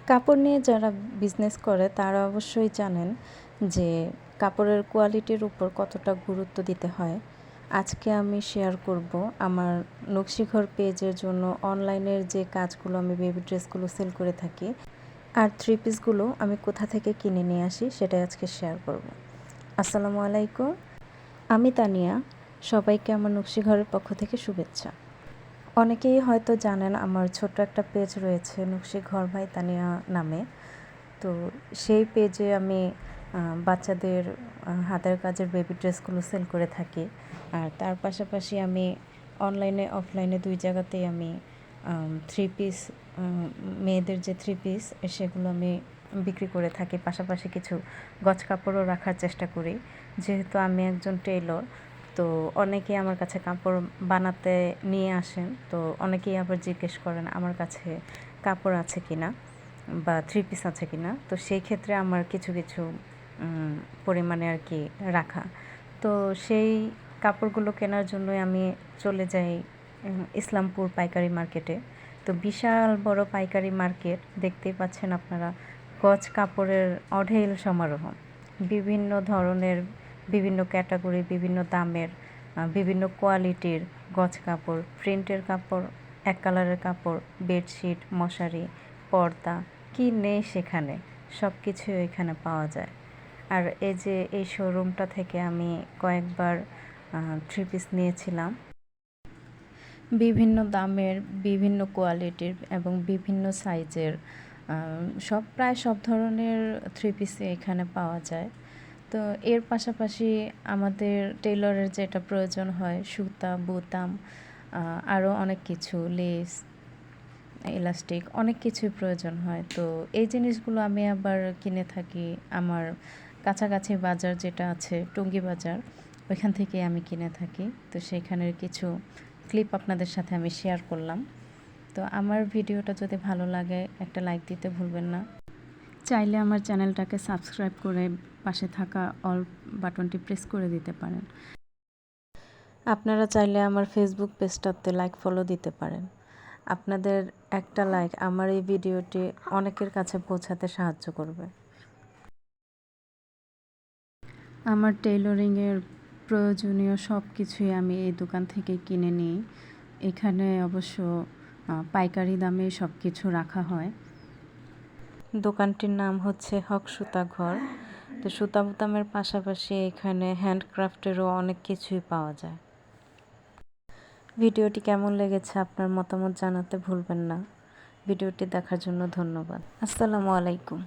কাপড় নিয়ে যারা বিজনেস করে তারা অবশ্যই জানেন যে কাপড়ের কোয়ালিটির উপর কতটা গুরুত্ব দিতে হয়। আজকে আমি শেয়ার করব আমার নকশিঘর পেজের জন্য অনলাইনের যে কাজগুলো আমি বেবি ড্রেসগুলো সেল করে থাকি আর থ্রি পিসগুলো আমি কোথা থেকে কিনে নিয়ে আসি সেটাই আজকে শেয়ার করব। আসসালামু আলাইকুম, আমি তানিয়া। সবাইকে আমার নকশিঘরের পক্ষ থেকে শুভেচ্ছা। অনেকেই হয়তো জানেন আমার ছোট্ট একটা পেজ রয়েছে নকশিঘর বাই তানিয়া নামে। তো সেই পেজে আমি বাচ্চাদের হাতের কাজের বেবি ড্রেসগুলো সেল করে থাকি। আর তার পাশাপাশি আমি অনলাইনে অফলাইনে দুই জায়গাতেই আমি থ্রি পিস, মেয়েদের যে থ্রি পিস সেগুলো আমি বিক্রি করে থাকি। পাশাপাশি কিছু গজ কাপড়ও রাখার চেষ্টা করি, যেহেতু আমি একজন টেইলর। তো অনেকেই আমার কাছে কাপড় বানাতে নিয়ে আসেন, তো অনেকেই আবার জিজ্ঞেস করেন আমার কাছে কাপড় আছে কিনা বা থ্রি পিস আছে কিনা। তো সেই ক্ষেত্রে আমার কিছু কিছু পরিমাণে আর কি রাখা। তো সেই কাপড়গুলো কেনার জন্যই আমি চলে যাই ইসলামপুর পাইকারি মার্কেটে। তো বিশাল বড় পাইকারি মার্কেট, দেখতেই পাচ্ছেন আপনারা। গজ কাপড়ের অঢেল সমারোহ, বিভিন্ন ধরনের, বিভিন্ন ক্যাটাগরি, বিভিন্ন দামের, বিভিন্ন কোয়ালিটির গজ কাপড়, প্রিন্টের কাপড়, এক কালারের কাপড়, বেডশিট, মশারি, পর্দা, কি নেই সেখানে সব কিছু এখানে পাওয়া যায়। আর এই শোরুমটা থেকে আমি কয়েকবার থ্রি পিস নিয়েছিলাম, বিভিন্ন দামের, বিভিন্ন কোয়ালিটির এবং বিভিন্ন সাইজের, প্রায় সব ধরনের থ্রি পিসই এখানে পাওয়া যায়। তো এর পাশাপাশি আমাদের টেইলরের যেটা প্রয়োজন হয়, সুতা, বোতাম, আরও অনেক কিছু, লেস, ইলাস্টিক, অনেক কিছুই প্রয়োজন হয়। তো এই জিনিসগুলো আমি আবার কিনে থাকি আমার কাছাকাছি বাজার যেটা আছে টঙ্গী বাজার, ওইখান থেকে আমি কিনে থাকি। তো সেখানের কিছু ক্লিপ আপনাদের সাথে আমি শেয়ার করলাম। তো আমার ভিডিওটা যদি ভালো লাগে একটা লাইক দিতে ভুলবেন না। চাইলে আমার চ্যানেলটাকে সাবস্ক্রাইব করে পাশে থাকা অল বাটনটি প্রেস করে দিতে পারেন। আপনারা চাইলে আমার ফেসবুক পেজটাতে লাইক ফলো দিতে পারেন। আপনাদের একটা লাইক আমার এই ভিডিওটি অনেকের কাছে পৌঁছাতে সাহায্য করবে। আমার টেইলরিংয়ের প্রয়োজনীয় সব কিছুই আমি এই দোকান থেকে কিনে নিই। এখানে অবশ্য পাইকারি দামে সব কিছু রাখা হয়। দোকানটির নাম হচ্ছে হক সুতা ঘর। তো সুতা বোতামের পাশাপাশি এখানে হ্যান্ডক্রাফটেরও অনেক কিছুই পাওয়া যায়। ভিডিওটি কেমন লেগেছে আপনার মতামত জানাতে ভুলবেন না। ভিডিওটি দেখার জন্য ধন্যবাদ। আসসালামু আলাইকুম।